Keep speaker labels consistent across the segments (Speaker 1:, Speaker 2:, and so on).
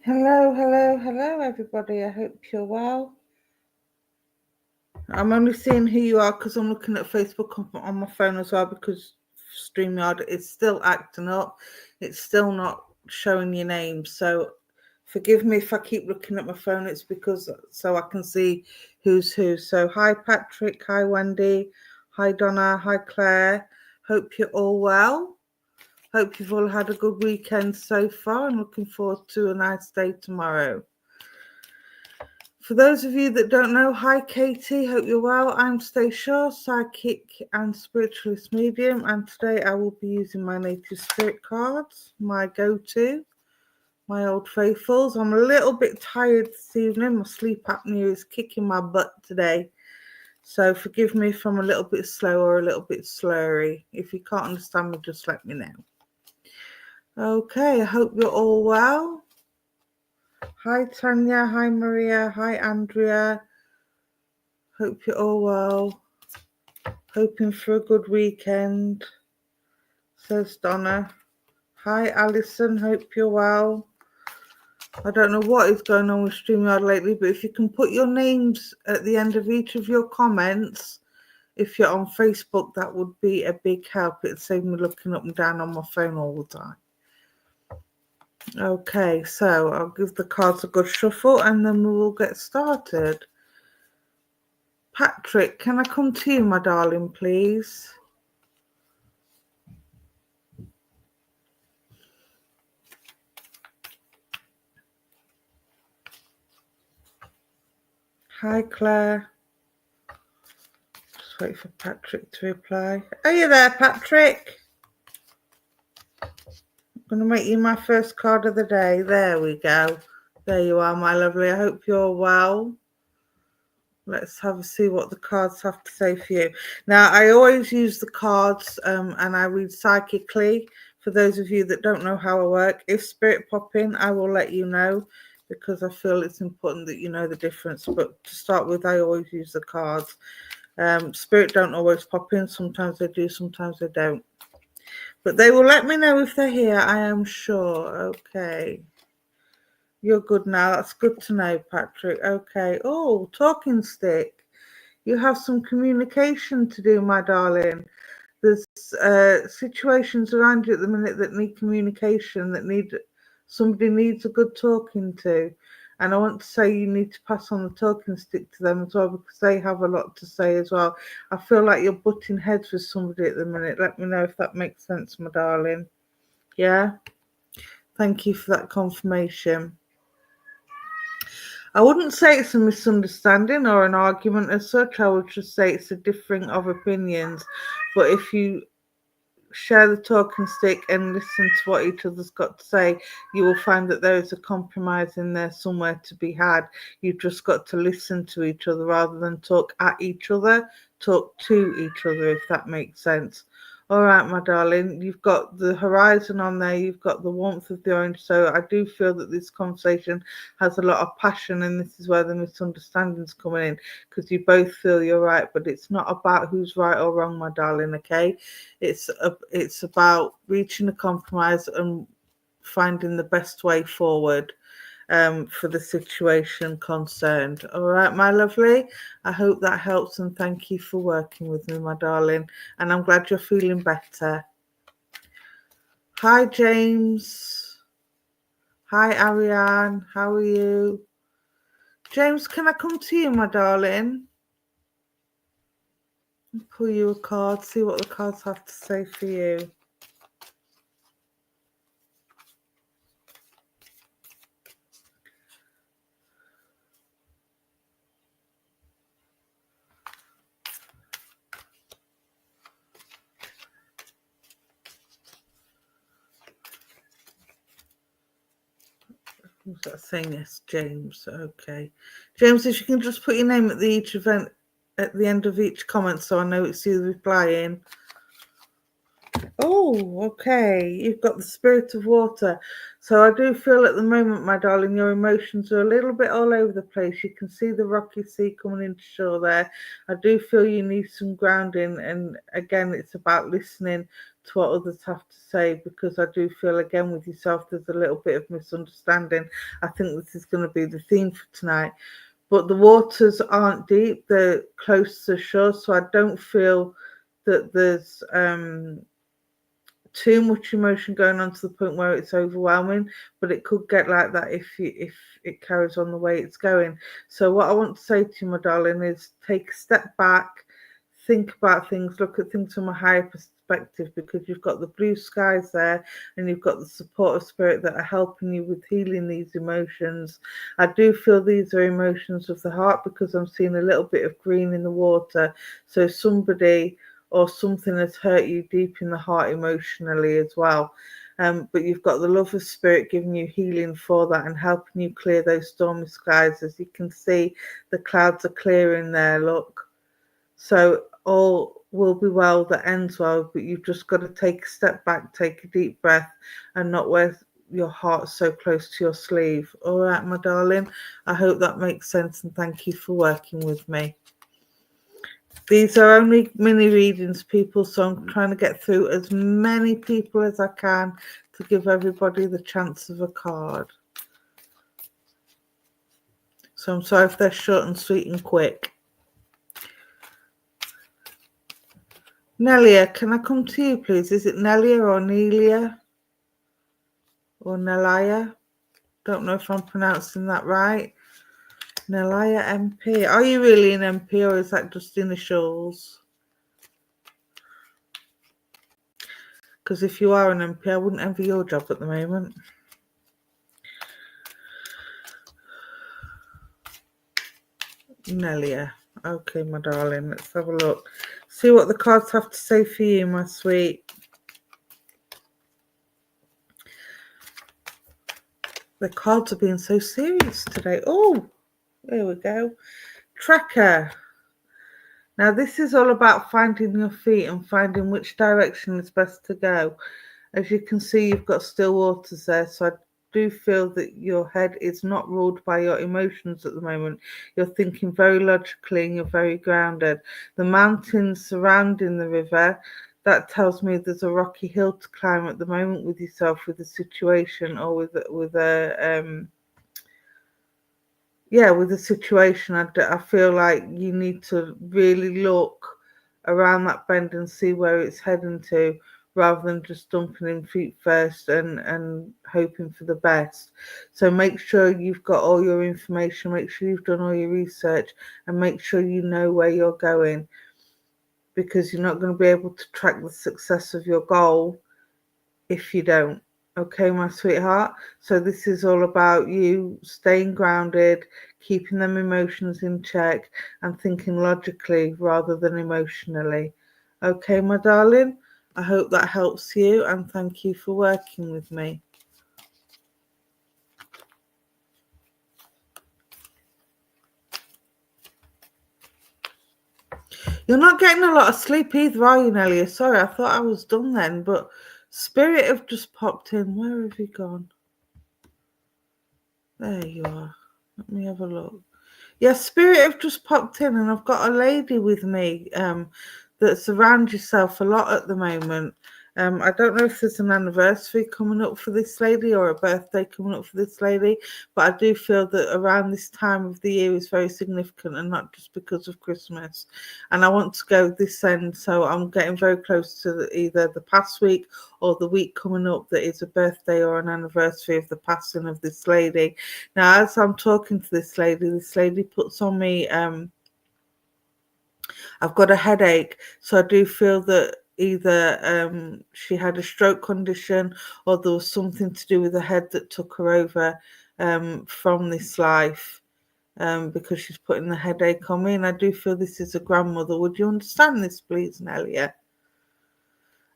Speaker 1: Hello, everybody. I hope you're well. I'm only seeing who you are because I'm looking at Facebook on my phone as well because StreamYard is still acting up. It's still not showing your name. So forgive me if I keep looking at my phone. It's because so I can see who's who. So hi, Patrick. Hi, Wendy. Hi, Donna. Hi, Claire. Hope you're all well. Hope you've all had a good weekend so far and looking forward to a nice day tomorrow. For those of you that don't know, hi Katie, hope you're well. I'm Stace, psychic and spiritualist medium, and today I will be using my native spirit cards, my go-to, my old faithfuls. I'm a little bit tired this evening. My sleep apnea is kicking my butt today. So forgive me if I'm a little bit slow or a little bit slurry. If you can't understand me, just let me know. Okay, I hope you're all well. Hi Tanya, hi Maria, hi Andrea. Hope you're all well. Hoping for a good weekend, says Donna. Hi Alison, hope you're well. I don't know what is going on with StreamYard lately, but if you can put your names at the end of each of your comments, if you're on Facebook, that would be a big help. It'd save me looking up and down on my phone all the time. Okay, so I'll give the cards a good shuffle and then we will get started. Patrick, can I come to you, my darling, please? Hi, Claire. Just wait for Patrick to reply. Are you there, Patrick? I'm going to make you my first card of the day. There we go. There you are, my lovely. I hope you're well. Let's have a see what the cards have to say for you. Now, I always use the cards and I read psychically. For those of you that don't know how I work, if spirit pop in, I will let you know because I feel it's important that you know the difference. But to start with, I always use the cards. Spirit don't always pop in. Sometimes they do, sometimes they don't. But they will let me know if they're here, I am sure. Okay. You're good now. That's good to know, Patrick. Okay. Oh, talking stick. You have some communication to do, my darling. There's situations around you at the minute that need communication, that somebody needs a good talking to. And I want to say you need to pass on the talking stick to them as well because they have a lot to say as well. I feel like you're butting heads with somebody at the minute. Let me know if that makes sense, my darling. Yeah? Thank you for that confirmation. I wouldn't say it's a misunderstanding or an argument as such. I would just say it's a differing of opinions. But if you share the talking stick and listen to what each other's got to say, you will find that there is a compromise in there somewhere to be had. You've just got to listen to each other rather than talk at each other, talk to each other, if that makes sense. All right, my darling, you've got the horizon on there, you've got the warmth of the orange, so I do feel that this conversation has a lot of passion, and this is where the misunderstanding's coming in, because you both feel you're right, but it's not about who's right or wrong, my darling, okay? It's about reaching a compromise and finding the best way forward for the situation concerned. All right, my lovely. I hope that helps and thank you for working with me, my darling. And I'm glad you're feeling better. Hi, James. Hi, Ariane. How are you? James, can I come to you, my darling? Pull you a card, see what the cards have to say for you. Who's that saying? Yes, James. Okay. James, if you can just put your name at the end of each comment so I know it's you replying. Oh, okay. You've got the spirit of water. So I do feel at the moment, my darling, your emotions are a little bit all over the place. You can see the rocky sea coming into shore there. I do feel you need some grounding. And again, it's about listening to what others have to say, because I do feel, again, with yourself, there's a little bit of misunderstanding. I think this is going to be the theme for tonight. But the waters aren't deep, they're close to shore. So I don't feel that there's too much emotion going on to the point where it's overwhelming, but it could get like that if it carries on the way it's going. So what I want to say to you, my darling, is take a step back, think about things, look at things from a higher perspective, because you've got the blue skies there and you've got the support of spirit that are helping you with healing these emotions. I do feel these are emotions of the heart, because I'm seeing a little bit of green in the water. So somebody or something has hurt you deep in the heart emotionally as well. But you've got the love of spirit giving you healing for that and helping you clear those stormy skies. As you can see, the clouds are clearing there, look. So all will be well that ends well, but you've just got to take a step back, take a deep breath, and not wear your heart so close to your sleeve. All right, my darling. I hope that makes sense, and thank you for working with me. These are only mini readings, people, so I'm trying to get through as many people as I can to give everybody the chance of a card. So I'm sorry if they're short and sweet and quick. Nelia, can I come to you, please? Is it Nelia or Nelia? Or Nelia? Don't know if I'm pronouncing that right. Nelia MP. Are you really an MP, or is that just initials? Because if you are an MP, I wouldn't envy your job at the moment. Nelia. Okay, my darling, let's have a look. See what the cards have to say for you, my sweet. The cards are being so serious today. Oh, there we go. Tracker. Now, this is all about finding your feet and finding which direction is best to go. As you can see, you've got still waters there, so I do feel that your head is not ruled by your emotions at the moment. You're thinking very logically and you're very grounded. The mountains surrounding the river, that tells me there's a rocky hill to climb at the moment with yourself, with a situation, or with a situation. I feel like you need to really look around that bend and see where it's heading to, rather than just dumping in feet first and hoping for the best. So make sure you've got all your information, make sure you've done all your research, and make sure you know where you're going, because you're not going to be able to track the success of your goal if you don't. Okay, my sweetheart. So this is all about you staying grounded, keeping them emotions in check, and thinking logically rather than emotionally. Okay, my darling. I hope that helps you, and thank you for working with me. You're not getting a lot of sleep either, are you, Nelly? Sorry, I thought I was done then, but Spirit have just popped in. Where have you gone? There you are. Let me have a look. Yes, Spirit have just popped in, and I've got a lady with me that's around yourself a lot at the moment. I don't know if there's an anniversary coming up for this lady or a birthday coming up for this lady, but I do feel that around this time of the year is very significant, and not just because of Christmas. And I want to go this end, so I'm getting very close to either the past week or the week coming up that is a birthday or an anniversary of the passing of this lady. Now, as I'm talking to this lady puts on me, I've got a headache, so I do feel that either she had a stroke condition, or there was something to do with the head that took her over from this life, because she's putting the headache on me, and I do feel this is a grandmother. Would you understand this, please, Nelia?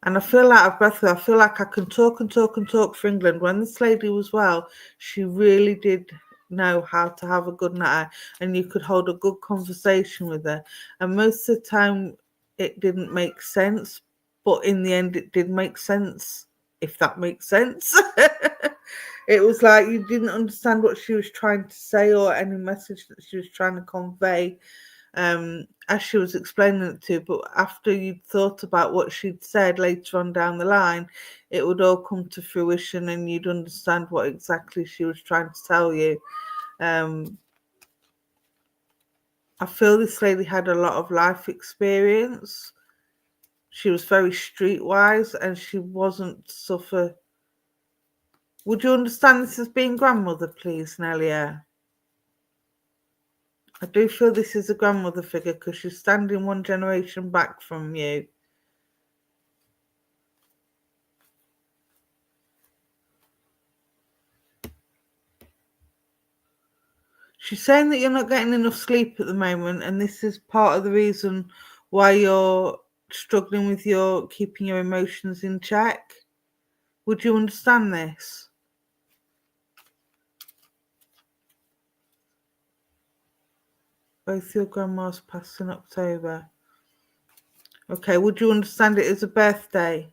Speaker 1: And I feel like I feel like I can talk and talk and talk for England. When this lady was well, she really did know how to have a good night, and you could hold a good conversation with her. And most of the time, it didn't make sense, but in the end it did make sense, if that makes sense. It was like you didn't understand what she was trying to say or any message that she was trying to convey, as she was explaining it to, but after you'd thought about what she'd said later on down the line, it would all come to fruition and you'd understand what exactly she was trying to tell you. I feel this lady had a lot of life experience. She was very streetwise and she wasn't suffer. Would you understand this as being grandmother, please, Nelia? I do feel this is a grandmother figure because she's standing one generation back from you. She's saying that you're not getting enough sleep at the moment, and this is part of the reason why you're struggling with your keeping your emotions in check. Would you understand this? Both your grandmas passed in October. Okay, would you understand it as a birthday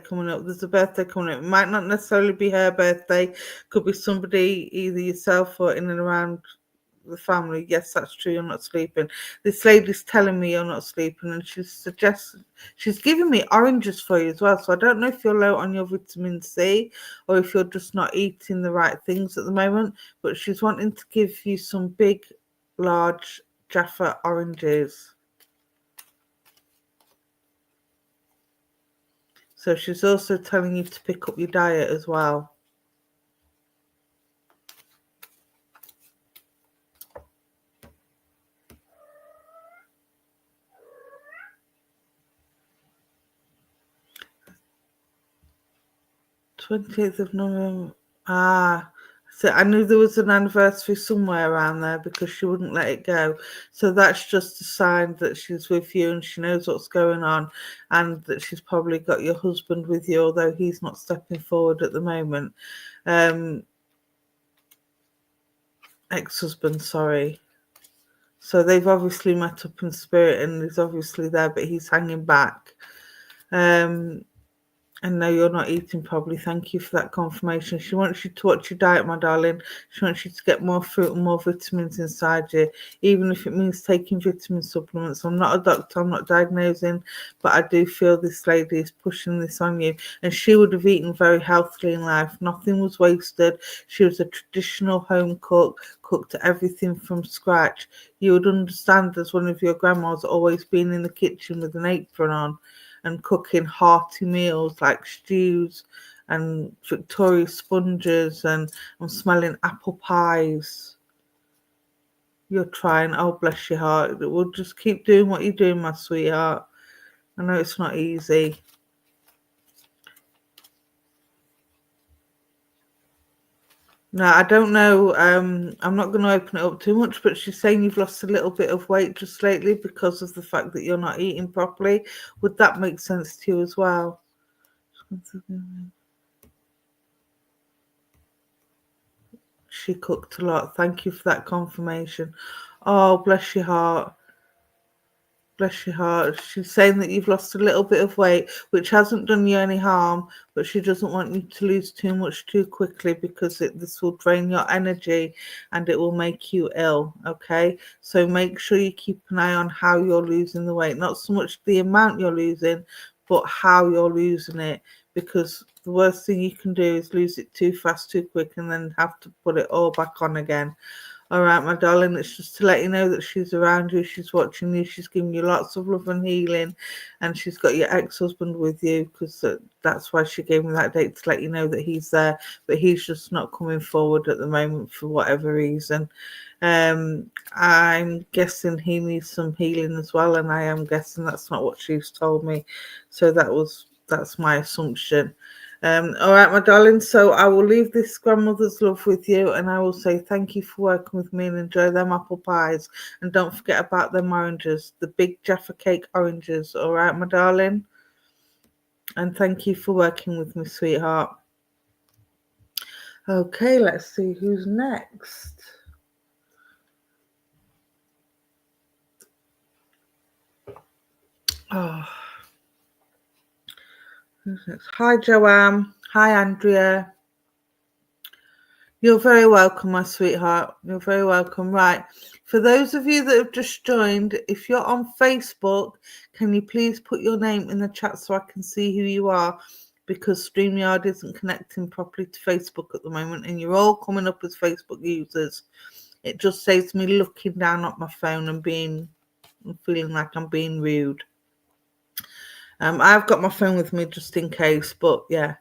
Speaker 1: coming up? There's a birthday coming up. It might not necessarily be her birthday. Could be somebody, either yourself or in and around the family. Yes, that's true, you're not sleeping. This lady's telling me you're not sleeping, and she's giving me oranges for you as well. So I don't know if you're low on your vitamin C or if you're just not eating the right things at the moment, but she's wanting to give you some big, large Jaffa oranges. So she's also telling you to pick up your diet as well. 20th of November. So I knew there was an anniversary somewhere around there because she wouldn't let it go. So that's just a sign that she's with you and she knows what's going on, and that she's probably got your husband with you, although he's not stepping forward at the moment. Ex-husband, sorry. So they've obviously met up in spirit and he's obviously there, but he's hanging back. And no, you're not eating properly. Thank you for that confirmation. She wants you to watch your diet, my darling. She wants you to get more fruit and more vitamins inside you, even if it means taking vitamin supplements. I'm not a doctor, I'm not diagnosing, but I do feel this lady is pushing this on you. And she would have eaten very healthily in life. Nothing was wasted. She was a traditional home cook, cooked everything from scratch. You would understand, as one of your grandmas, always being in the kitchen with an apron on and cooking hearty meals like stews and Victoria sponges, and I'm smelling apple pies. You're trying. Oh, bless your heart. We'll just keep doing what you're doing, my sweetheart. I know it's not easy. Now, I don't know, I'm not going to open it up too much, but she's saying you've lost a little bit of weight just lately because of the fact that you're not eating properly. Would that make sense to you as well? She cooked a lot. Thank you for that confirmation. Oh, bless your heart. Bless your heart. She's saying that you've lost a little bit of weight, which hasn't done you any harm, but she doesn't want you to lose too much too quickly because this will drain your energy and it will make you ill. Okay, so make sure you keep an eye on how you're losing the weight, not so much the amount you're losing, but how you're losing it, because the worst thing you can do is lose it too fast, too quick, and then have to put it all back on again. All right, my darling, it's just to let you know that she's around you, she's watching you, she's giving you lots of love and healing, and she's got your ex-husband with you, because that's why she gave me that date, to let you know that he's there, but he's just not coming forward at the moment for whatever reason. I'm guessing he needs some healing as well, and I am guessing that's not what she's told me, so that's my assumption. All right, my darling. So I will leave this grandmother's love with you, and I will say thank you for working with me and enjoy them apple pies. And don't forget about them oranges, the big Jaffa cake oranges. All right, my darling. And thank you for working with me, sweetheart. Okay, let's see who's next. Oh, Who's next? Hi, Joanne. Hi, Andrea. You're very welcome, my sweetheart. You're very welcome. Right. For those of you that have just joined, if you're on Facebook, can you please put your name in the chat so I can see who you are? Because StreamYard isn't connecting properly to Facebook at the moment, and you're all coming up as Facebook users. It just saves me looking down at my phone and feeling like I'm being rude. I've got my phone with me just in case, but yeah.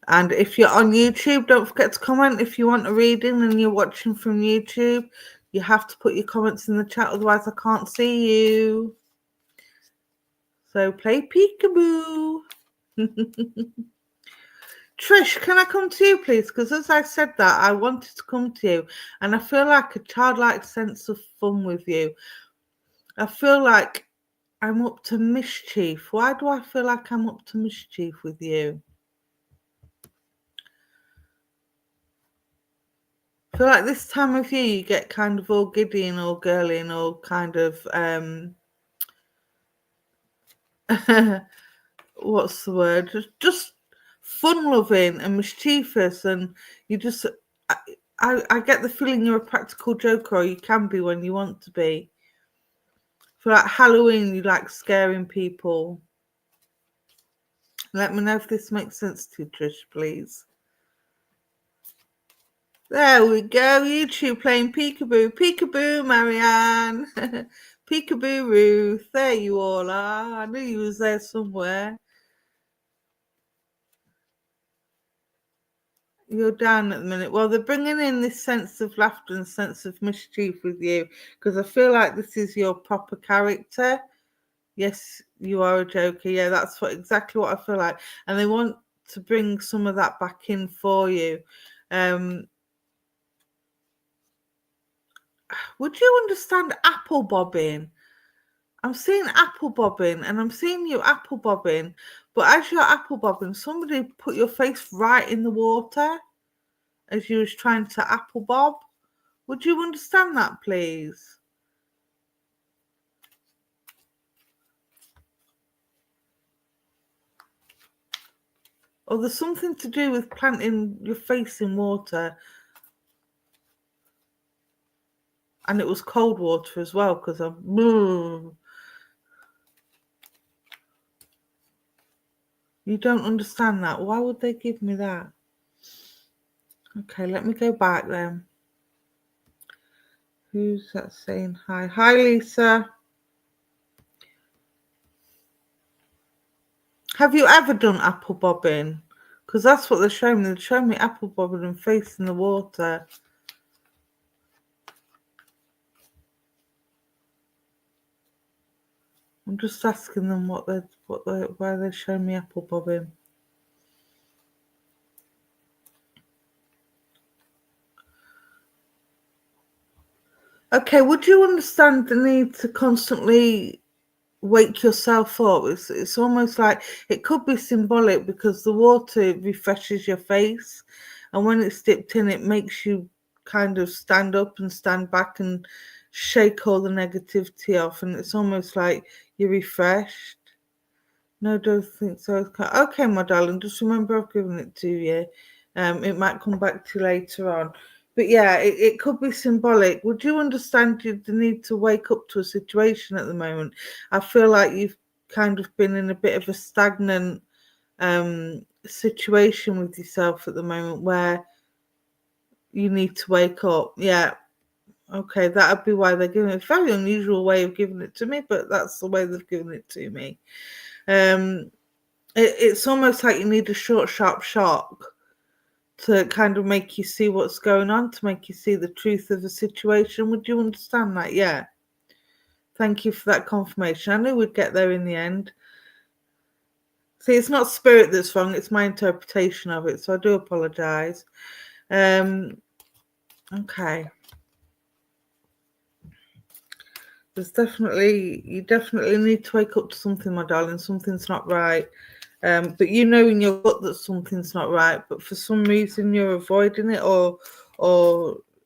Speaker 1: And if you're on YouTube, don't forget to comment. If you want a reading and you're watching from YouTube, you have to put your comments in the chat, otherwise I can't see you. So play peekaboo. Trish, can I come to you, please? Because as I said that, I wanted to come to you, and I feel like a childlike sense of fun with you. I feel like I'm up to mischief. Why do I feel like I'm up to mischief with you? I feel like this time of year you get kind of all giddy and all girly and all kind of what's the word? Just fun-loving and mischievous, and you just I get the feeling you're a practical joker, or you can be when you want to be. For like Halloween, you like scaring people. Let me know if this makes sense to you, Trish, please. There we go. YouTube playing peekaboo. Peekaboo, Marianne. Peekaboo, Ruth. There you all are. I knew you was there somewhere. You're down at the minute. Well, they're bringing in this sense of laughter and sense of mischief with you, because I feel like this is your proper character. Yes, you are a joker. Yeah, that's exactly what I feel like. And they want to bring some of that back in for you. Would you understand apple bobbing? I'm seeing apple bobbing, and I'm seeing you apple bobbing, but as you're apple bobbing, somebody put your face right in the water as you was trying to apple bob. Would you understand that, please? Or there's something to do with planting your face in water. And it was cold water as well, because I'm... You don't understand that. Why would they give me that? Okay, let me go back then. Who's that saying hi? Hi, Lisa. Have you ever done apple bobbing? Because that's what they're showing me. They're showing me apple bobbing and face in the water. I'm just asking them why they're showing me apple bobbing. Okay, would you understand the need to constantly wake yourself up? It's almost like it could be symbolic, because the water refreshes your face, and when it's dipped in, it makes you kind of stand up and stand back and shake all the negativity off, and it's almost like you're refreshed. No, don't think so. Okay, my darling, just remember I've given it to you. It might come back to you later on. But yeah, it could be symbolic. Would you understand the need to wake up to a situation at the moment? I feel like you've kind of been in a bit of a stagnant situation with yourself at the moment, where you need to wake up. Yeah. Okay, that would be why they're giving it. A very unusual way of giving it to me, but that's the way they've given it to me. It's almost like you need a short, sharp shock to kind of make you see what's going on, to make you see the truth of the situation. Would you understand that? Yeah. Thank you for that confirmation. I knew we'd get there in the end. See, it's not spirit that's wrong, it's my interpretation of it, so I do apologise. Okay. You definitely need to wake up to something, my darling. Something's not right. But you know in your gut that something's not right, but for some reason you're avoiding it, or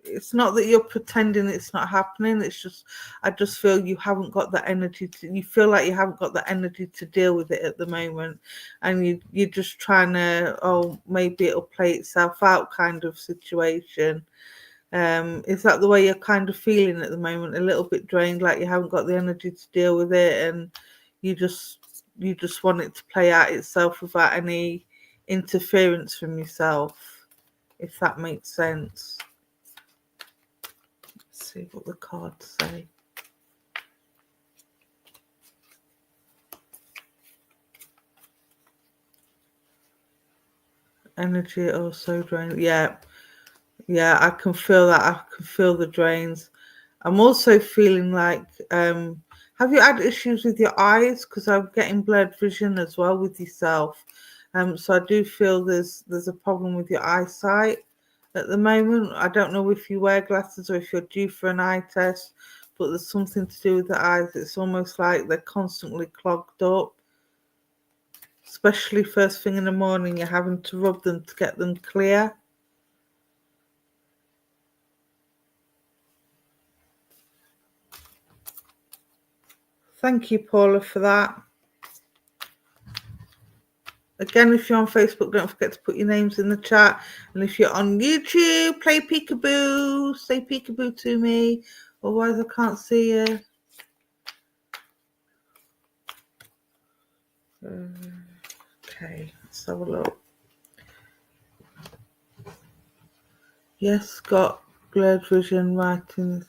Speaker 1: it's not that you're pretending it's not happening. It's just, I just feel you haven't got the energy to, you feel like you haven't got the energy to deal with it at the moment. And you're just trying to, oh, maybe it'll play itself out kind of situation. Is that the way you're kind of feeling at the moment? A little bit drained, like you haven't got the energy to deal with it, and you just want it to play out itself without any interference from yourself, if that makes sense. Let's see what the cards say. Energy also drained. Yeah, I can feel that. I can feel the drains. I'm also feeling like, have you had issues with your eyes? Because I'm getting blurred vision as well with yourself. So I do feel there's a problem with your eyesight at the moment. I don't know if you wear glasses or if you're due for an eye test, but there's something to do with the eyes. It's almost like they're constantly clogged up, especially first thing in the morning. You're having to rub them to get them clear. Thank you, Paula, for that. Again, if you're on Facebook, don't forget to put your names in the chat. And if you're on YouTube, play peekaboo. Say peekaboo to me. Otherwise, I can't see you. Okay, let's have a look. Yes, got blurred vision writing.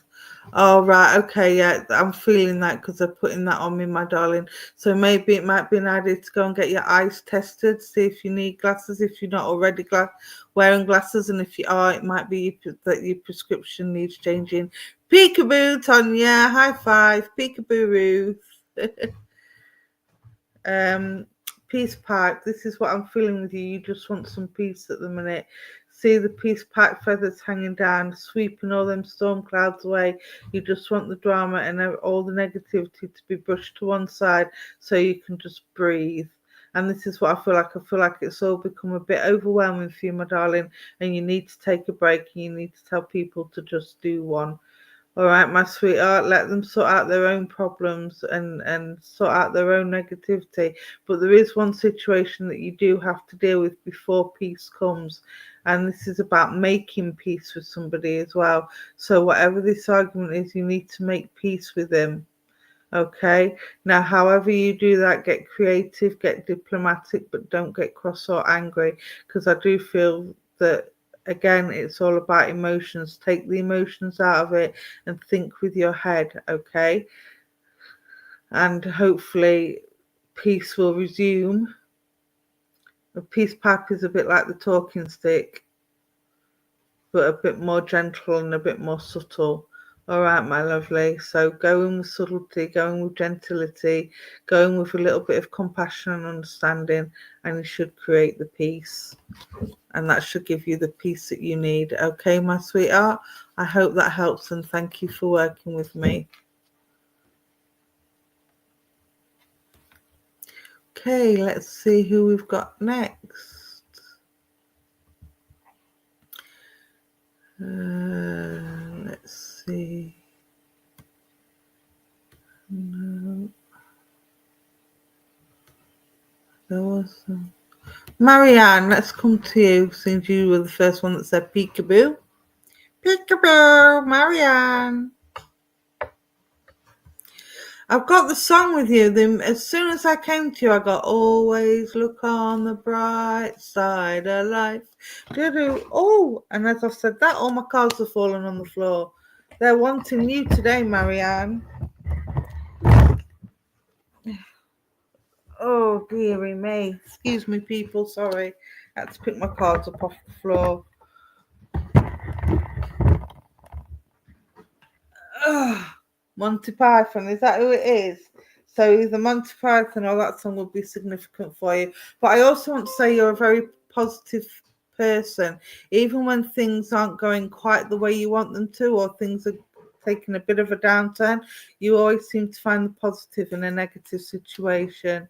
Speaker 1: Oh, right. Okay, yeah, I'm feeling that because they're putting that on me, my darling. So maybe it might be an idea to go and get your eyes tested, see if you need glasses, if you're not already wearing glasses. And if you are, it might be that your prescription needs changing. Peekaboo, Tonya. High five. Peekaboo, Ruth. Peace pipe. This is what I'm feeling with you. You just want some peace at the minute. See the peace pipe feathers hanging down, sweeping all them storm clouds away. You just want the drama and all the negativity to be brushed to one side so you can just breathe. And this is what I feel like. I feel like it's all become a bit overwhelming for you, my darling, and you need to take a break, and you need to tell people to just do one. All right, my sweetheart, let them sort out their own problems and sort out their own negativity. But there is one situation that you do have to deal with before peace comes. And this is about making peace with somebody as well. So whatever this argument is, you need to make peace with them. Okay. Now, however you do that, get creative, get diplomatic, but don't get cross or angry. Because I do feel that, again, it's all about emotions. Take the emotions out of it and think with your head, okay? And hopefully peace will resume. A peace pipe is a bit like the talking stick, but a bit more gentle and a bit more subtle. All right, my lovely. So going with subtlety, going with gentility, going with a little bit of compassion and understanding, and you should create the peace. And that should give you the peace that you need. Okay, my sweetheart? I hope that helps, and thank you for working with me. Okay, let's see who we've got next. Let's see. No. There was some. Marianne, let's come to you since you were the first one that said peekaboo. Peekaboo, Marianne. I've got the song with you. Then as soon as I came to you, I got always look on the bright side of life. Oh, and as I said that, all my cards have fallen on the floor. They're wanting you today, Marianne. Oh, dearie me. Excuse me, people. Sorry. I had to pick my cards up off the floor. Monty Python, is that who it is? So either Monty Python or that song would be significant for you. But I also want to say you're a very positive person. Even when things aren't going quite the way you want them to, or things are taking a bit of a downturn, you always seem to find the positive in a negative situation.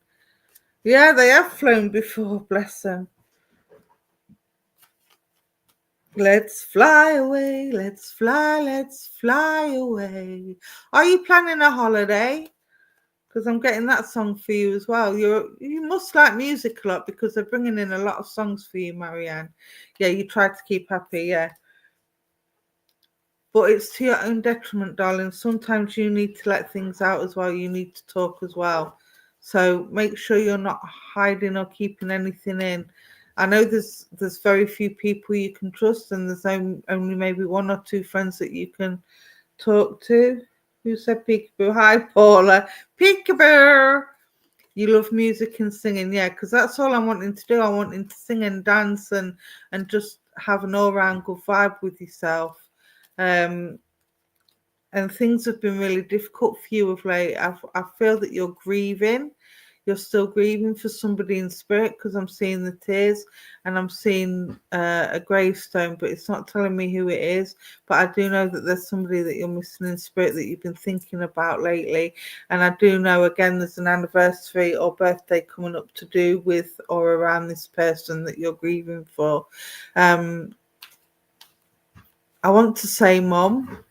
Speaker 1: Yeah, they have flown before, bless them. Let's fly away, let's fly away. Are you planning a holiday? Because I'm getting that song for you as well. You must like music a lot because they're bringing in a lot of songs for you, Marianne. Yeah, you try to keep happy, yeah. But it's to your own detriment, darling. Sometimes you need to let things out as well. You need to talk as well. So make sure you're not hiding or keeping anything in. I know there's very few people you can trust, and there's only maybe one or two friends that you can talk to. Who said peekaboo? Hi, Paula. Peekaboo. You love music and singing, yeah, because that's all I'm wanting to do. I'm wanting to sing and dance and just have an all-round good vibe with yourself. Um, and things have been really difficult for you of late. I feel that you're grieving. You're still grieving for somebody in spirit because I'm seeing the tears and I'm seeing a gravestone, but it's not telling me who it is. But I do know that there's somebody that you're missing in spirit that you've been thinking about lately. And I do know, again, there's an anniversary or birthday coming up to do with or around this person that you're grieving for. I want to say mom,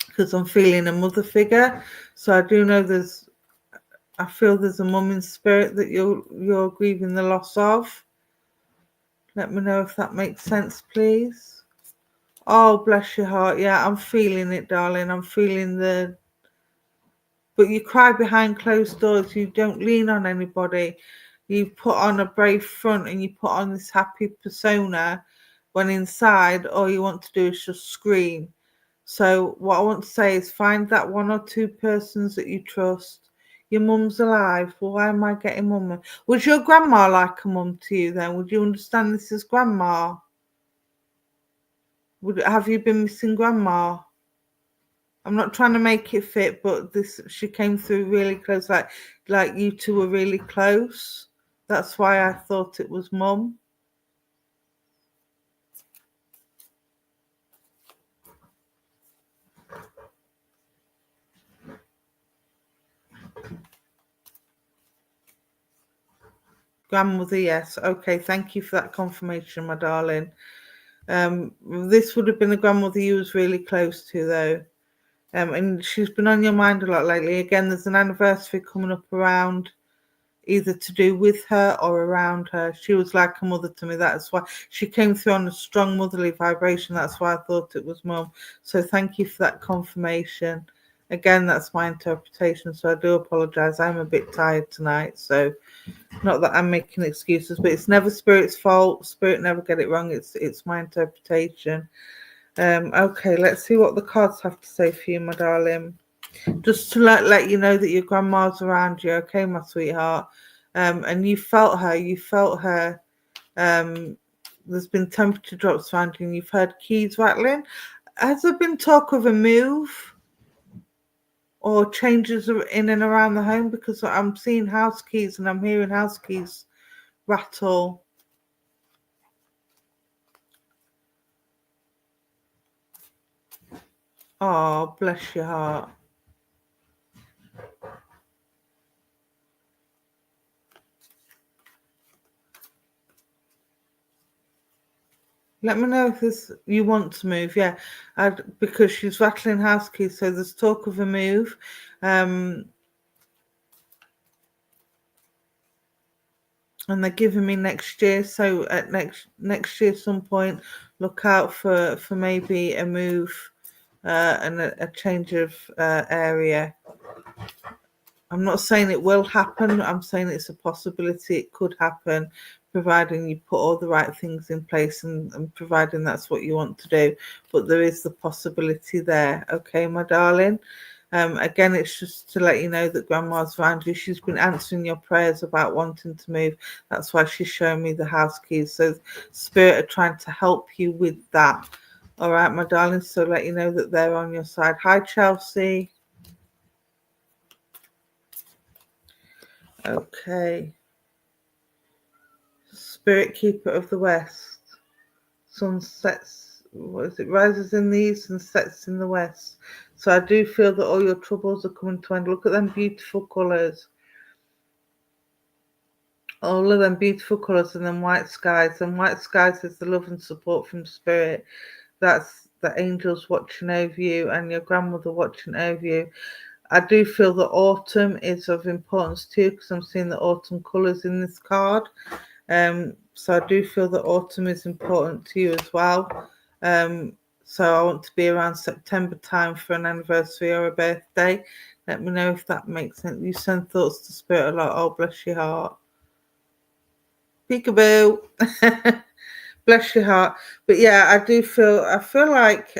Speaker 1: because I'm feeling a mother figure. So I do know I feel there's a mum in spirit that you're grieving the loss of. Let me know if that makes sense, please. Oh, bless your heart. Yeah, I'm feeling it, darling. I'm feeling but you cry behind closed doors. You don't lean on anybody. You put on a brave front and you put on this happy persona when inside all you want to do is just scream. So what I want to say is find that one or two persons that you trust. Your mum's alive. Well, why am I getting mum? Was your grandma like a mum to you then? Would you understand this as grandma? Have you been missing grandma? I'm not trying to make it fit, but she came through really close, like you two were really close. That's why I thought it was mum. Grandmother, yes. Okay, thank you for that confirmation, my darling. This would have been a grandmother you was really close to, though. And she's been on your mind a lot lately. Again, there's an anniversary coming up around, either to do with her or around her. She was like a mother to me. That's why she came through on a strong motherly vibration. That's why I thought it was mum. So thank you for that confirmation. Again, that's my interpretation. So I do apologise. I'm a bit tired tonight. So not that I'm making excuses, but it's never spirit's fault. Spirit never get it wrong. It's my interpretation. Okay, let's see what the cards have to say for you, my darling. Just to let you know that your grandma's around you, okay, my sweetheart. And you felt her. There's been temperature drops around you and you've heard keys rattling. Has there been talk of a move or changes in and around the home? Because I'm seeing house keys and I'm hearing house keys rattle. Oh, bless your heart. Let me know if you want to move, yeah. Because she's rattling house keys, so there's talk of a move. And they're giving me next year, so at next year some point, look out for maybe a move and a change of area. I'm not saying it will happen. I'm saying it's a possibility it could happen, providing you put all the right things in place and providing that's what you want to do. But there is the possibility there. Okay, my darling. Again, it's just to let you know that grandma's around you. She's been answering your prayers about wanting to move. That's why she's showing me the house keys. So spirit are trying to help you with that. All right, my darling. So let you know that they're on your side. Hi, Chelsea. Okay. Spirit keeper of the west. Sun sets, rises in the east and sets in the west. So I do feel that all your troubles are coming to end. Look at them beautiful colours. All of them beautiful colours, and then white skies. And white skies is the love and support from spirit. That's the angels watching over you and your grandmother watching over you. I do feel that autumn is of importance too, because I'm seeing the autumn colours in this card. So I do feel that autumn is important to you as well. So I want to be around September time for an anniversary or a birthday. Let me know if that makes sense. You send thoughts to spirit a lot. Oh, bless your heart. Peekaboo. Bless your heart. But yeah, I feel like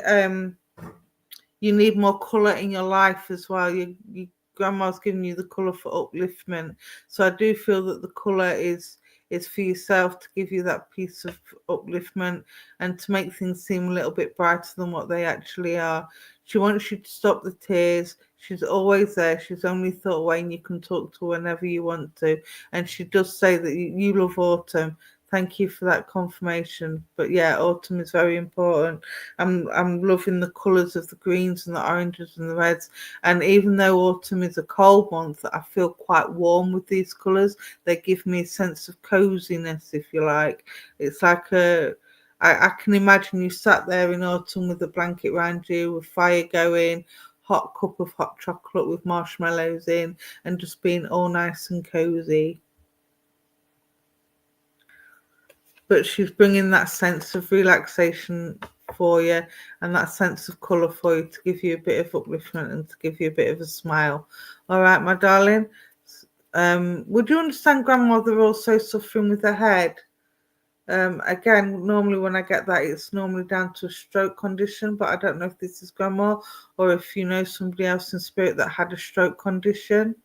Speaker 1: you need more colour in your life as well. Your grandma's giving you the colour for upliftment. So I do feel that the colour is for yourself, to give you that piece of upliftment and to make things seem a little bit brighter than what they actually are. She wants you to stop the tears. She's always there. She's only thought away, and you can talk to her whenever you want to. And she does say that you love autumn. Thank you for that confirmation. But yeah, autumn is very important. I'm loving the colours of the greens and the oranges and the reds. And even though autumn is a cold month, I feel quite warm with these colours. They give me a sense of coziness, if you like. It's like I can imagine you sat there in autumn with a blanket around you, with fire going, hot cup of hot chocolate with marshmallows in, and just being all nice and cozy. But she's bringing that sense of relaxation for you and that sense of colour for you, to give you a bit of upliftment and to give you a bit of a smile. All right, my darling. Would you understand grandmother also suffering with her head? Again, normally when I get that, it's normally down to a stroke condition, but I don't know if this is grandma or if you know somebody else in spirit that had a stroke condition.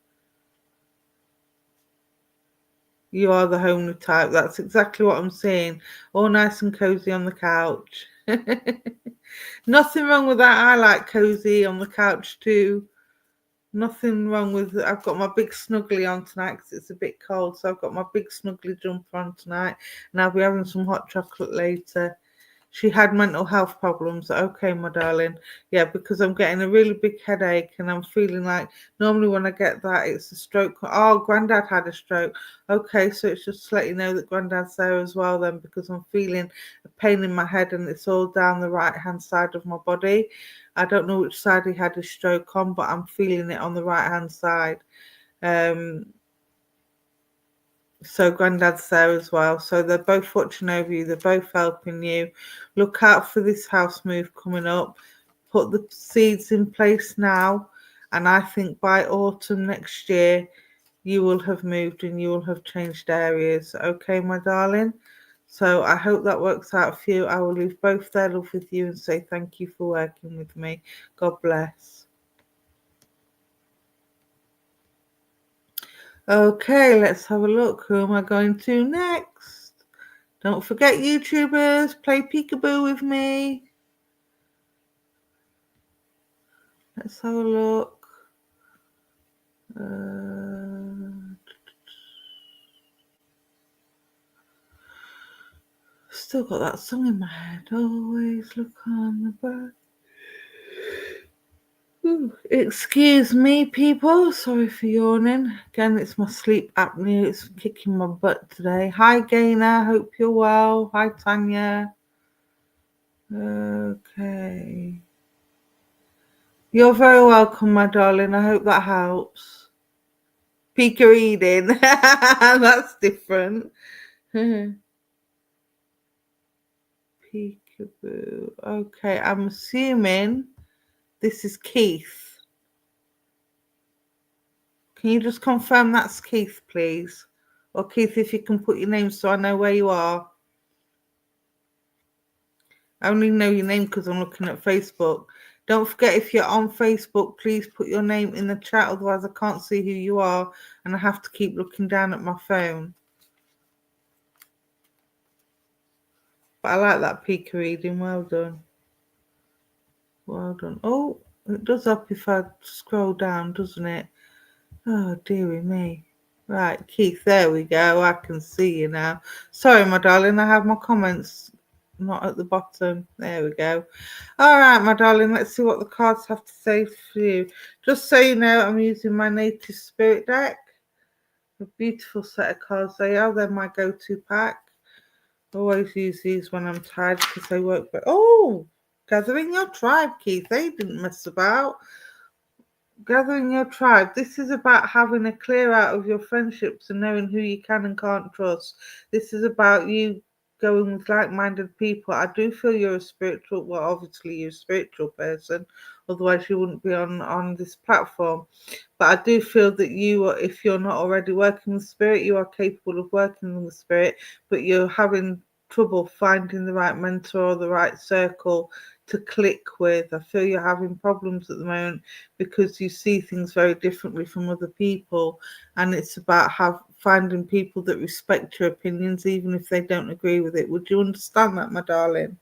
Speaker 1: You are the homely type. That's exactly what I'm seeing. All nice and cozy on the couch. Nothing wrong with that. I like cozy on the couch too. Nothing wrong with. I've got my big snuggly on tonight because it's a bit cold. So I've got my big snuggly jumper on tonight, and I'll be having some hot chocolate later. She had mental health problems. Okay, my darling. Yeah, because I'm getting a really big headache and I'm feeling like normally when I get that, it's a stroke. Oh, Granddad had a stroke. Okay, so it's just to let you know that Granddad's there as well then, because I'm feeling a pain in my head and it's all down the right-hand side of my body. I don't know which side he had his stroke on, but I'm feeling it on the right-hand side. So Granddad's there as well. So they're both watching over you. They're both helping you. Look out for this house move coming up. Put the seeds in place now. And I think by autumn next year, you will have moved and you will have changed areas. Okay, my darling? So I hope that works out for you. I will leave both their love with you and say thank you for working with me. God bless. Okay, let's have a look. Who am I going to next? Don't forget, YouTubers, play peekaboo with me. Let's have a look. Still got that song in my head. Always look on the bright. Excuse me, people. Sorry for yawning. Again, it's my sleep apnea. It's kicking my butt today. Hi, Gaynor. Hope you're well. Hi, Tanya. Okay. You're very welcome, my darling. I hope that helps. Peeker reading. That's different. Peekaboo. Okay, I'm assuming this is Keith. Can you just confirm that's Keith, please? Or Keith, if you can put your name so I know where you are. I only know your name because I'm looking at Facebook. Don't forget, if you're on Facebook, please put your name in the chat. Otherwise, I can't see who you are and I have to keep looking down at my phone. But I like that peek reading. Well done. Well done. Oh, it does up if I scroll down, doesn't it? Oh, dearie me. Right, Keith, there we go. I can see you now. Sorry, my darling, I have my comments not at the bottom. There we go. All right, my darling, let's see what the cards have to say for you. Just so you know, I'm using my native spirit deck. A beautiful set of cards they are. They're my go-to pack. Always use these when I'm tired because they work. But oh, gathering your tribe, Keith. They didn't mess about. Gathering your tribe. This is about having a clear out of your friendships and knowing who you can and can't trust. This is about you going with like-minded people. I do feel you're a spiritual. Well, obviously you're a spiritual person. Otherwise, you wouldn't be on this platform. But I do feel that you, if you're not already working with spirit, you are capable of working with spirit, but you're having trouble finding the right mentor or the right circle to click with. I feel you're having problems at the moment because you see things very differently from other people, and it's about finding people that respect your opinions even if they don't agree with it. Would you understand that, my darling?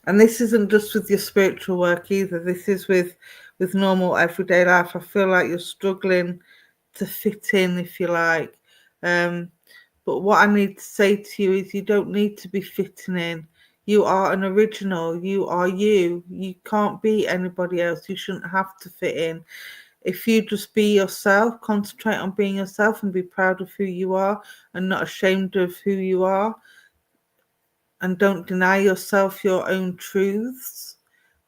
Speaker 1: And this isn't just with your spiritual work either. This is with normal everyday life. I feel like you're struggling to fit in, if you like. But what I need to say to you is you don't need to be fitting in. You are an original. You are you. You can't be anybody else. You shouldn't have to fit in. If you just be yourself, concentrate on being yourself and be proud of who you are and not ashamed of who you are, and don't deny yourself your own truths,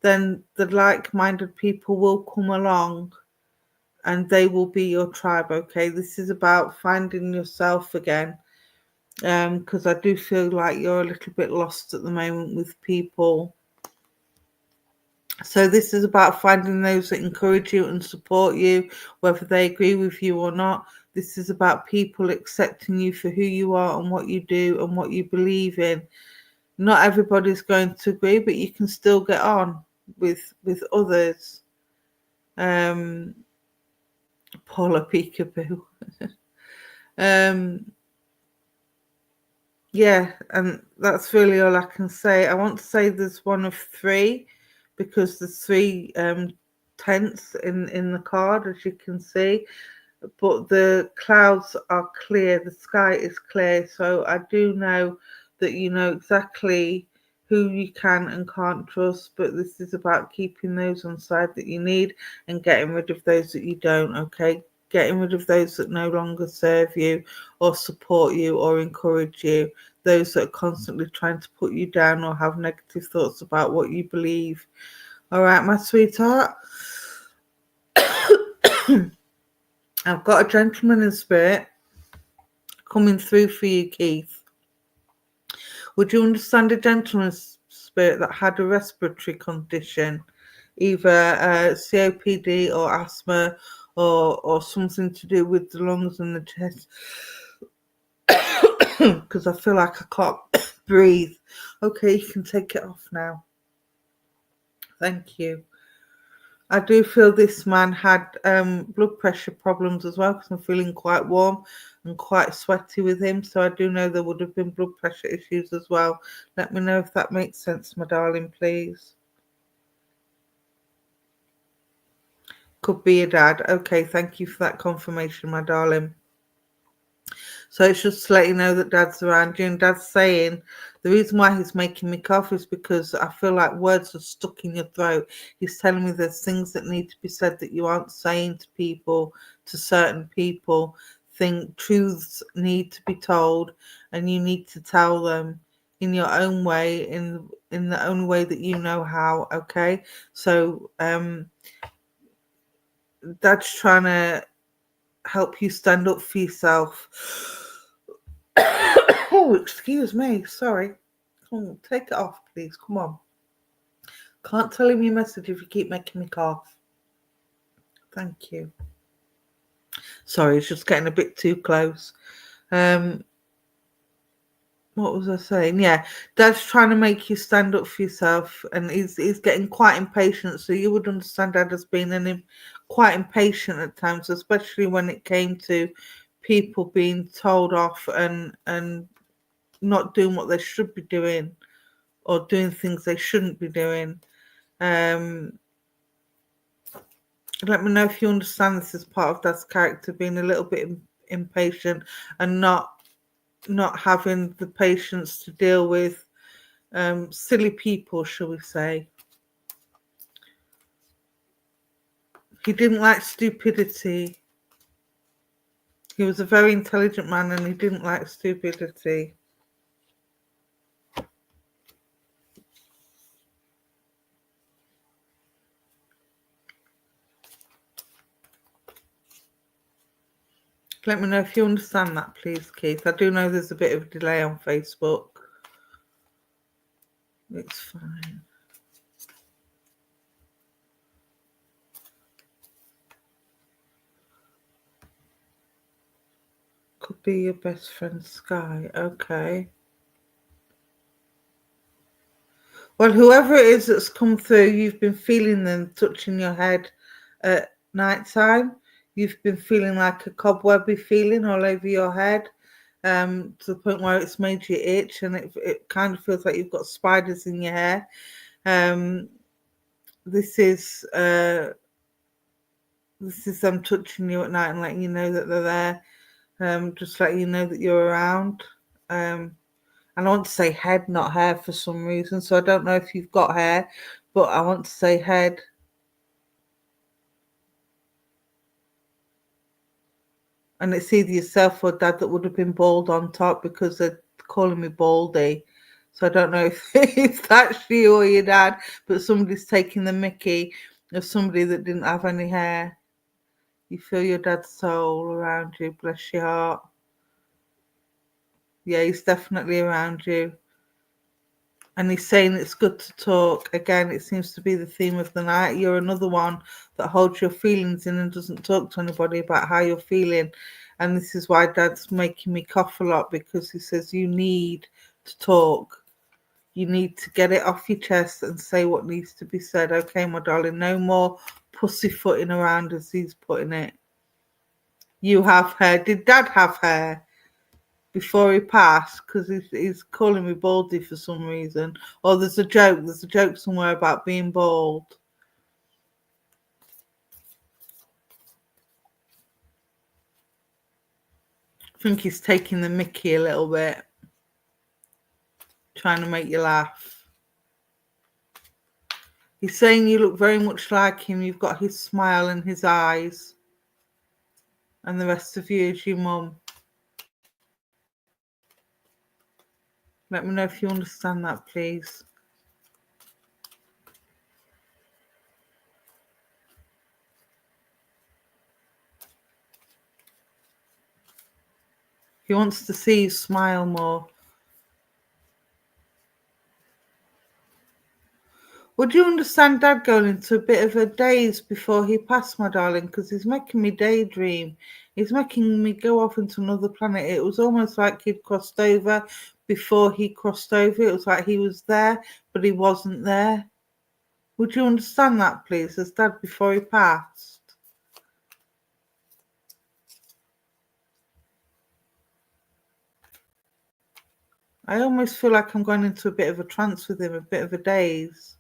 Speaker 1: then the like-minded people will come along and they will be your tribe, okay? This is about finding yourself again, because I do feel like you're a little bit lost at the moment with people. So this is about finding those that encourage you and support you, whether they agree with you or not. This is about people accepting you for who you are and what you do and what you believe in. Not everybody's going to agree, but you can still get on with others. Paula Peekaboo. Yeah, and that's really all I can say. I want to say there's one of three because there's three tents in the card, as you can see. But the clouds are clear, the sky is clear, so I do know that you know exactly who you can and can't trust, but this is about keeping those on side that you need and getting rid of those that you don't, okay? Getting rid of those that no longer serve you or support you or encourage you, those that are constantly trying to put you down or have negative thoughts about what you believe. All right, my sweetheart. I've got a gentleman in spirit coming through for you, Keith. Would you understand a gentleman's spirit that had a respiratory condition, either COPD or asthma or something to do with the lungs and the chest? Because I feel like I can't breathe. Okay, you can take it off now. Thank you. I do feel this man had blood pressure problems as well, because I'm feeling quite warm and quite sweaty with him. So I do know there would have been blood pressure issues as well. Let me know if that makes sense, my darling, please. Could be your dad. Okay, thank you for that confirmation, my darling. So it's just to let you know that Dad's around you, and Dad's saying the reason why he's making me cough is because I feel like words are stuck in your throat. He's telling me there's things that need to be said that you aren't saying to people, to certain people. Truths need to be told, and you need to tell them in your own way, in the only way that you know how, okay? So Dad's trying to help you stand up for yourself. Oh, excuse me. Sorry. Come on, take it off, please. Come on. Can't tell him your message if you keep making me cough. Thank you. Sorry, it's just getting a bit too close. What was I saying? Yeah, Dad's trying to make you stand up for yourself, and he's getting quite impatient. So you would understand Dad as being quite impatient at times, especially when it came to people being told off and not doing what they should be doing, or doing things they shouldn't be doing. Let me know if you understand this as part of Dad's character, being a little bit impatient and not having the patience to deal with silly people, shall we say. He didn't like stupidity. He was a very intelligent man and he didn't like stupidity. Let me know if you understand that, please, Keith. I do know there's a bit of a delay on Facebook. It's fine. Could be your best friend, Sky. Okay. Well, whoever it is that's come through, you've been feeling them touching your head at night time. You've been feeling like a cobwebby feeling all over your head, to the point where it's made you itch, and it kind of feels like you've got spiders in your hair. This is them touching you at night and letting you know that they're there, just letting you know that you're around. And I want to say head, not hair, for some reason. So I don't know if you've got hair, but I want to say head. And it's either yourself or Dad that would have been bald on top, because they're calling me Baldy. So I don't know if that's you or your dad, but somebody's taking the mickey of somebody that didn't have any hair. You feel your dad's soul around you. Bless your heart. Yeah, he's definitely around you. And he's saying it's good to talk. Again, it seems to be the theme of the night. You're another one that holds your feelings in and doesn't talk to anybody about how you're feeling. And this is why Dad's making me cough a lot, because he says you need to talk. You need to get it off your chest and say what needs to be said. Okay, my darling, no more pussyfooting around, as he's putting it. You have hair. Did Dad have hair before he passed? Because he's calling me Baldy for some reason. Or there's a joke somewhere about being bald. I think he's taking the mickey a little bit, trying to make you laugh. He's saying you look very much like him. You've got his smile and his eyes. And the rest of you is your mum. Let me know if you understand that, please. He wants to see you smile more. Would you understand Dad going into a bit of a daze before he passed, my darling? Because he's making me daydream. He's making me go off into another planet. It was almost like he'd crossed over before he crossed over. It was like he was there, but he wasn't there. Would you understand that, please, as Dad before he passed? I almost feel like I'm going into a bit of a trance with him, a bit of a daze.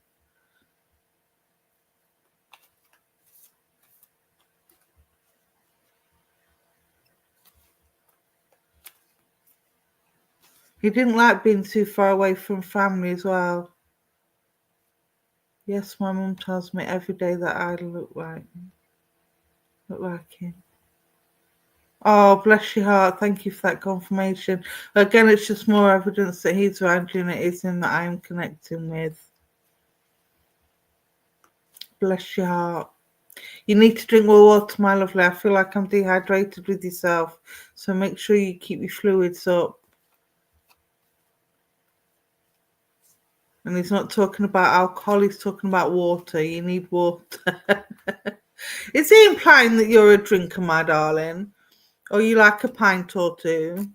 Speaker 1: He didn't like being too far away from family as well. Yes, my mum tells me every day that I look like him. Oh, bless your heart. Thank you for that confirmation. Again, it's just more evidence that he's around you and it is him that I'm connecting with. Bless your heart. You need to drink more water, my lovely. I feel like I'm dehydrated with yourself. So make sure you keep your fluids up. And he's not talking about alcohol, he's talking about water. You need water. Is he implying that you're a drinker, my darling? Or you like a pint or two?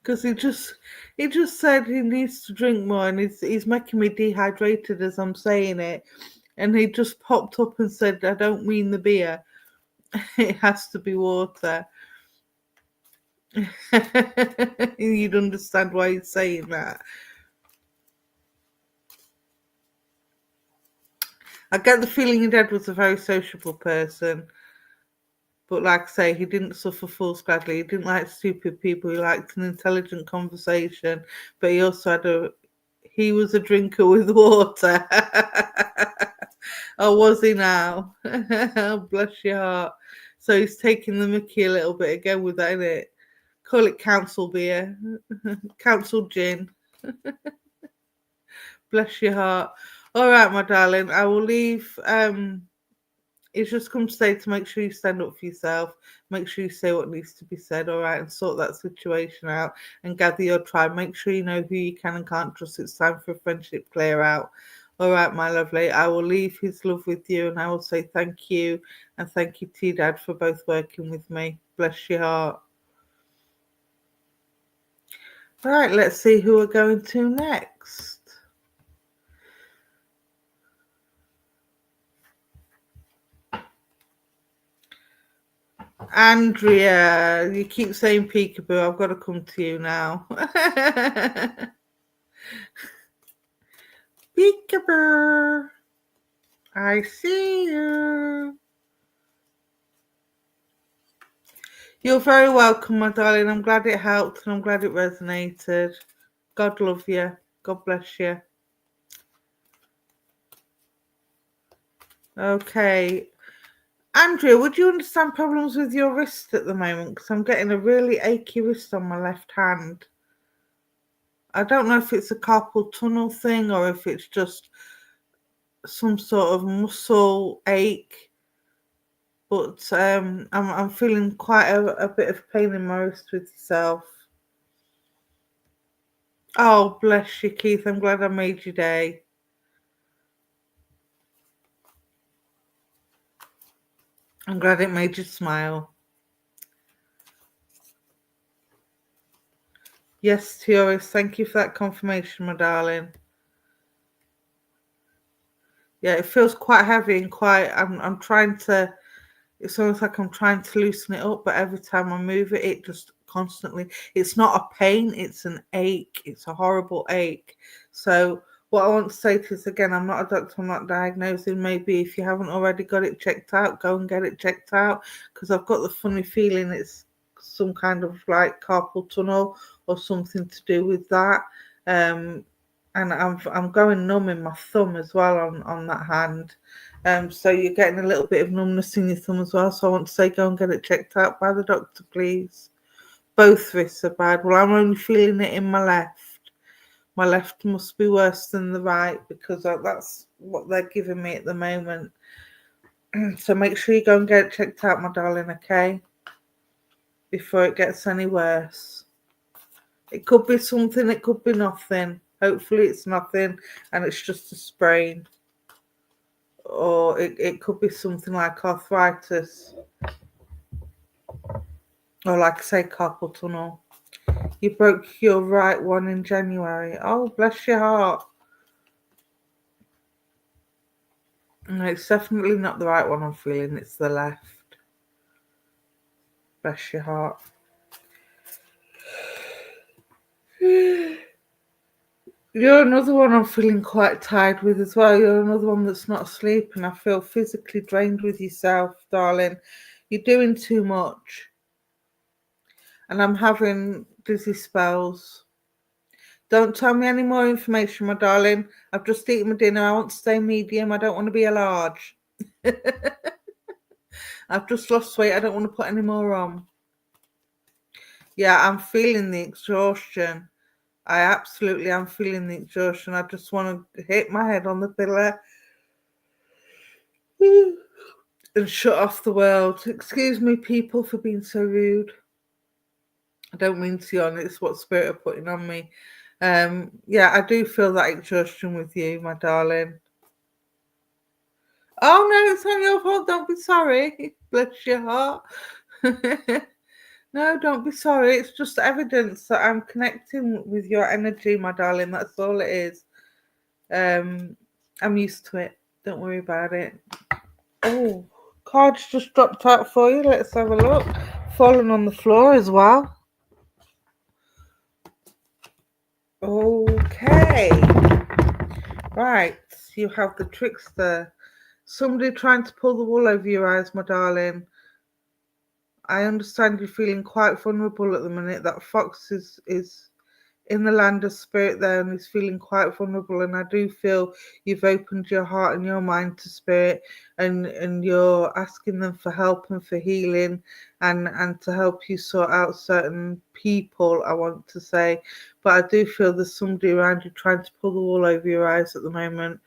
Speaker 1: Because he just said he needs to drink more, and he's making me dehydrated as I'm saying it. And he just popped up and said, I don't mean the beer. It has to be water. You'd understand why he's saying that. I get the feeling your dad was a very sociable person. But like I say, he didn't suffer fools gladly. He didn't like stupid people. He liked an intelligent conversation. But he also he was a drinker with water. Oh, was he now? Bless your heart. So he's taking the mickey a little bit again with that, innit? Call it council beer. Council gin. Bless your heart. All right, my darling. I will leave. It's just come today to make sure you stand up for yourself, make sure you say what needs to be said, all right, and sort that situation out and gather your tribe. Make sure you know who you can and can't trust. It's time for a friendship clear out. All right, my lovely. I will leave his love with you, and I will say thank you and thank you to your dad for both working with me. Bless your heart. All right, let's see who we're going to next. Andrea, you keep saying peekaboo. I've got to come to you now. Peekaboo, I see you. You're very welcome, my darling. I'm glad it helped and I'm glad it resonated. God love you. God bless you. Okay. Andrea, would you understand problems with your wrist at the moment? Because I'm getting a really achy wrist on my left hand. I don't know if it's a carpal tunnel thing or if it's just some sort of muscle ache, but I'm feeling quite a bit of pain in my wrist with yourself. Oh, bless you, Keith. I'm glad I made your day. I'm glad it made you smile. Yes, Tioris, thank you for that confirmation, my darling. Yeah, it feels quite heavy and quite. I'm trying to. It's almost like I'm trying to loosen it up, but every time I move it, it just constantly. It's not a pain; it's an ache. It's a horrible ache. So what I want to say to this again, I'm not a doctor. I'm not diagnosing. Maybe if you haven't already got it checked out, go and get it checked out, because I've got the funny feeling it's some kind of like carpal tunnel or something to do with that. And I'm going numb in my thumb as well on that hand. So you're getting a little bit of numbness in your thumb as well. So I want to say go and get it checked out by the doctor, please. Both wrists are bad. Well, I'm only feeling it in my left. My left must be worse than the right because that's what they're giving me at the moment. So make sure you go and get it checked out, my darling, okay? Before it gets any worse. It could be something, it could be nothing. Hopefully it's nothing and it's just a sprain. Or it could be something like arthritis. Or like I say, carpal tunnel. You broke your right one in January. Oh, bless your heart. No, it's definitely not the right one I'm feeling. It's the left. Bless your heart. You're another one I'm feeling quite tired with as well. You're another one that's not sleeping. I feel physically drained with yourself, darling. You're doing too much. And I'm having dizzy spells. Don't tell me any more information, my darling. I've just eaten my dinner. I want to stay medium. I don't want to be a large. I've just lost weight. I don't want to put any more on. Yeah, I'm feeling the exhaustion. I absolutely am feeling the exhaustion. I just want to hit my head on the pillow and shut off the world. Excuse me, people, for being so rude. I don't mean to yawn. It's what Spirit are putting on me. Yeah, I do feel that exhaustion with you, my darling. Oh no, it's not your fault. Don't be sorry. Bless your heart. No, don't be sorry. It's just evidence that I'm connecting with your energy, my darling. That's all it is. I'm used to it. Don't worry about it. Oh, cards just dropped out for you. Let's have a look. Fallen on the floor as well. Okay. Right. You have the trickster. Somebody trying to pull the wool over your eyes, my darling. I understand you're feeling quite vulnerable at the minute. That fox is in the land of spirit there, and he's feeling quite vulnerable, and I do feel you've opened your heart and your mind to spirit, and you're asking them for help and for healing, and to help you sort out certain people, I want to say. But I do feel there's somebody around you trying to pull the wool over your eyes at the moment.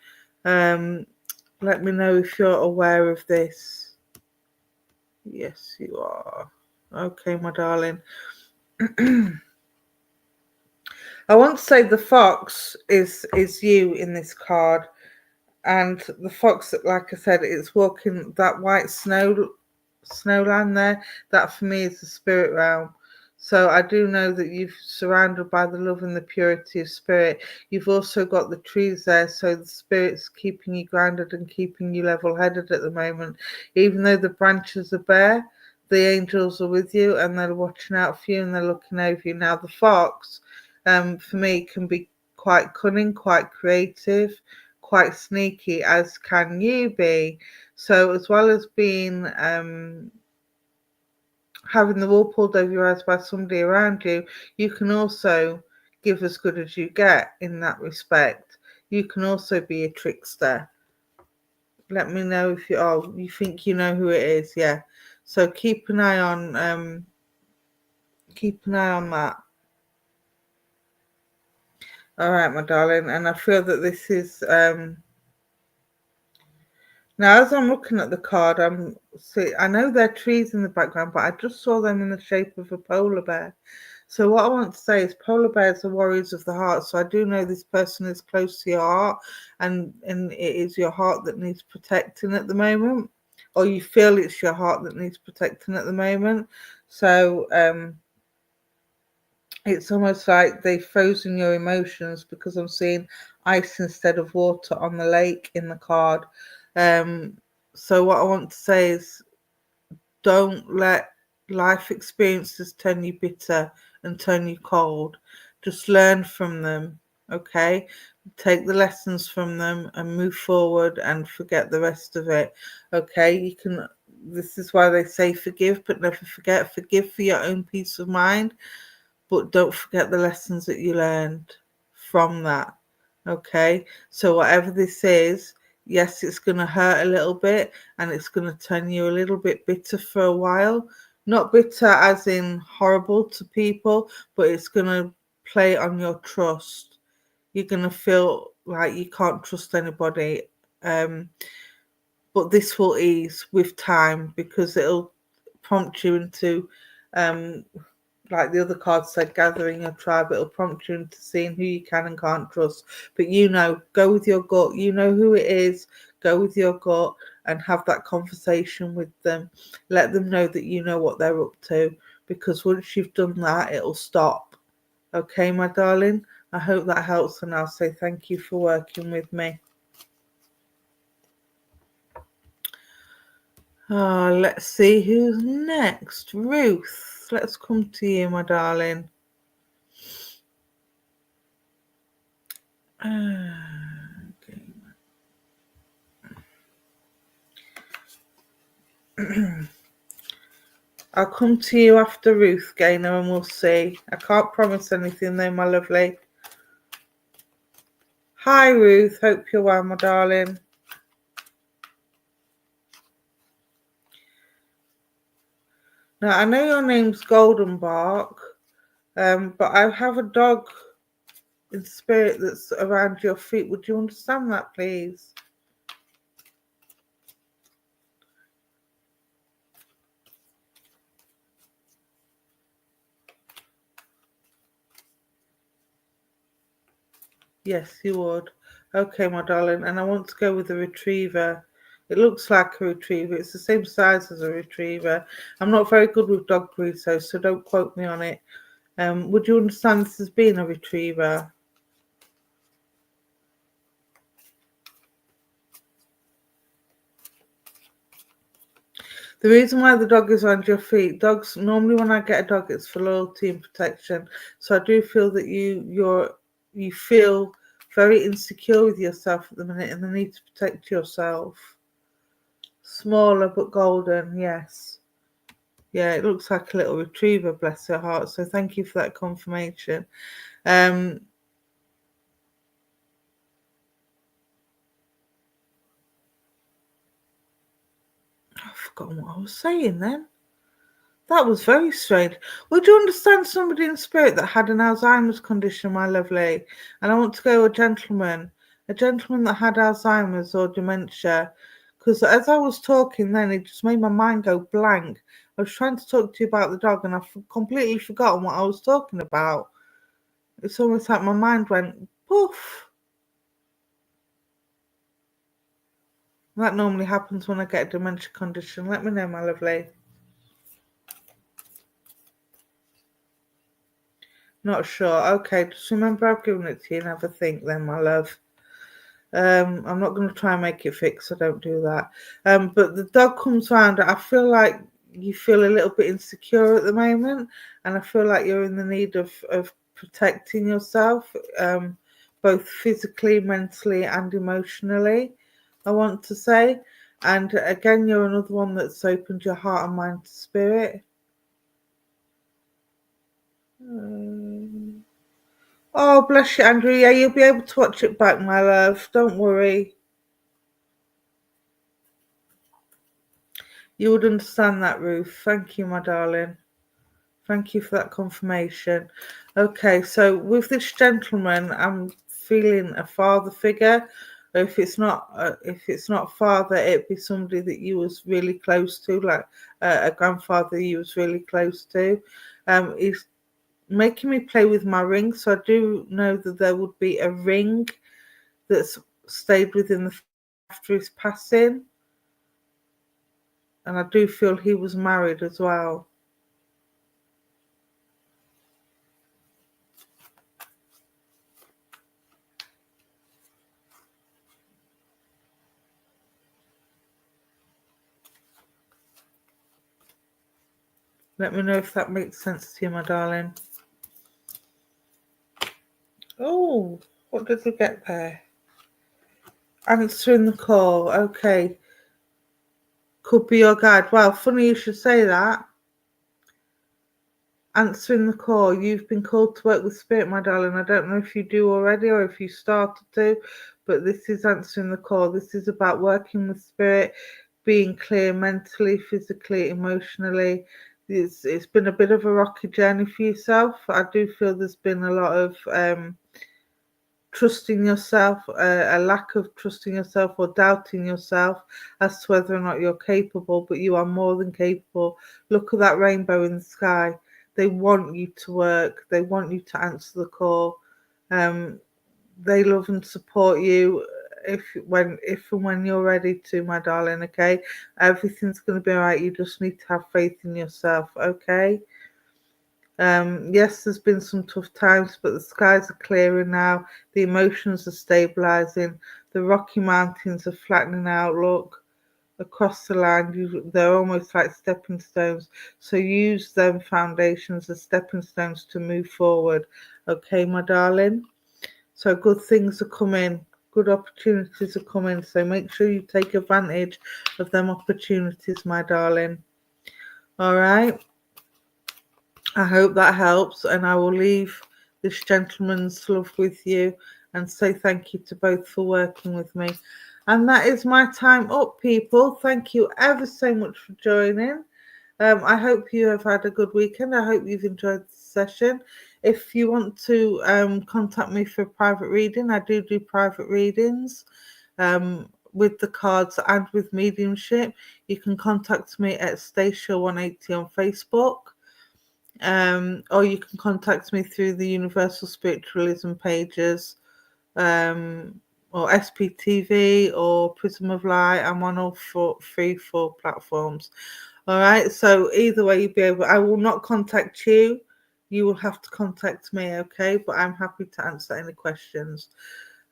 Speaker 1: Let me know if you're aware of this. Yes, you are. Okay, my darling. I want to say the fox is you in this card, and the fox, like I said, it's walking that white snowland there. That for me is the spirit realm. So I do know that you've surrounded by the love and the purity of spirit. You've also got the trees there, so the spirit's keeping you grounded and keeping you level-headed at the moment. Even though the branches are bare, the angels are with you and they're watching out for you and they're looking over you. Now the fox, for me, can be quite cunning, quite creative, quite sneaky, as can you be. So as well as being having the wool pulled over your eyes by somebody around you, you can also give as good as you get in that respect. You can also be a trickster. Let me know if you think you know who it is. Yeah. So keep an eye on that. All right, my darling. And I feel that this is now, as I'm looking at the card, I know there are trees in the background, but I just saw them in the shape of a polar bear. So what I want to say is polar bears are warriors of the heart. So I do know this person is close to your heart, and it is your heart that needs protecting at the moment, or you feel it's your heart that needs protecting at the moment. So it's almost like they've frozen your emotions, because I'm seeing ice instead of water on the lake in the card. So what I want to say is, don't let life experiences turn you bitter and turn you cold. Just learn from them, okay? Take the lessons from them and move forward and forget the rest of it, okay? This is why they say forgive, but never forget. Forgive for your own peace of mind, but don't forget the lessons that you learned from that, okay? So whatever this is, yes, it's going to hurt a little bit and it's going to turn you a little bit bitter for a while. Not bitter as in horrible to people, but it's going to play on your trust. You're going to feel like you can't trust anybody. But this will ease with time, because it'll prompt you into like the other card said, gathering a tribe. It'll prompt you into seeing who you can and can't trust. But go with your gut. You know who it is. Go with your gut and have that conversation with them. Let them know that you know what they're up to, because once you've done that, it'll stop. Okay, my darling? I hope that helps, and I'll say thank you for working with me. Let's see who's next. Ruth, let's come to you, my darling. Okay. I'll come to you after Ruth, Gaynor, and we'll see. I can't promise anything though, my lovely. Hi, Ruth. Hope you're well, my darling. Now, I know your name's Golden Bark, but I have a dog in spirit that's around your feet. Would you understand that, please? Yes, you would. Okay, my darling. And I want to go with a retriever. It looks like a retriever. It's the same size as a retriever. I'm not very good with dog breeds, so don't quote me on it. Would you understand this as being a retriever? The reason why the dog is on your feet, dogs normally, when I get a dog, it's for loyalty and protection. So I do feel that you feel very insecure with yourself at the minute, and the need to protect yourself. Smaller but golden, yes. Yeah, it looks like a little retriever, bless her heart. So thank you for that confirmation. I've forgotten what I was saying then. That was very strange. Would you understand somebody in spirit that had an Alzheimer's condition, my lovely? And I want to go a gentleman that had Alzheimer's or dementia. Because as I was talking then, it just made my mind go blank. I was trying to talk to you about the dog and I've completely forgotten what I was talking about. It's almost like my mind went poof. That normally happens when I get a dementia condition. Let me know, my lovely. Not sure. Okay, just remember I've given it to you and have a think then, my love. I'm not going to try and make it fix. I don't do that. But the dog comes round. I feel like you feel a little bit insecure at the moment, and I feel like you're in the need of protecting yourself, both physically, mentally, and emotionally. I want to say, and again, you're another one that's opened your heart and mind to spirit. Oh, bless you, Andrew. Yeah, you'll be able to watch it back, my love. Don't worry. You would understand that, Ruth. Thank you, my darling. Thank you for that confirmation. Okay, so with this gentleman, I'm feeling a father figure. If it's not father, it'd be somebody that you was really close to, like a grandfather you was really close to. He's making me play with my ring, so I do know that there would be a ring that's stayed within the after his passing, and I do feel he was married as well. Let me know if that makes sense to you, my darling. Oh, what did we get there? Answering the call. Okay. Could be your guide. Well, funny you should say that. Answering the call. You've been called to work with spirit, my darling. I don't know if you do already or if you started to, but this is answering the call. This is about working with spirit, being clear mentally, physically, emotionally. It's been a bit of a rocky journey for yourself. I do feel there's been a lot of trusting yourself, a lack of trusting yourself or doubting yourself as to whether or not you're capable, but you are more than capable. Look at that rainbow in the sky. They want you to work. They want you to answer the call. They love and support you if and when you're ready to, my darling. Okay, everything's going to be all right. You just need to have faith in yourself. Okay. Yes, there's been some tough times, but the skies are clearing now. The emotions are stabilizing. The Rocky Mountains are flattening out. Look across the land, they're almost like stepping stones. So use them foundations as stepping stones to move forward. Okay, my darling. So good things are coming. Good opportunities are coming. So make sure you take advantage of them opportunities, my darling. All right. I hope that helps, and I will leave this gentleman's love with you and say thank you to both for working with me. And that is my time up, people. Thank you ever so much for joining. I hope you have had a good weekend. I hope you've enjoyed the session. If you want to contact me for private reading, I do private readings with the cards and with mediumship. You can contact me at Stace180 on Facebook. Or you can contact me through the Universal Spiritualism pages, or SPTV or Prism of Light. I'm on all four platforms. All right. So either way, you'll be able. I will not contact you. You will have to contact me. Okay. But I'm happy to answer any questions.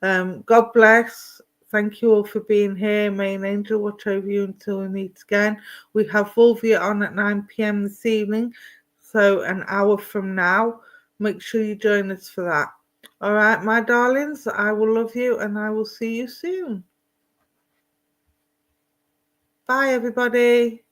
Speaker 1: God bless. Thank you all for being here. May an angel watch over you until we meet again. We have Vulvia on at 9 p.m. this evening. So an hour from now, make sure you join us for that. All right, my darlings, I will love you and I will see you soon. Bye, everybody.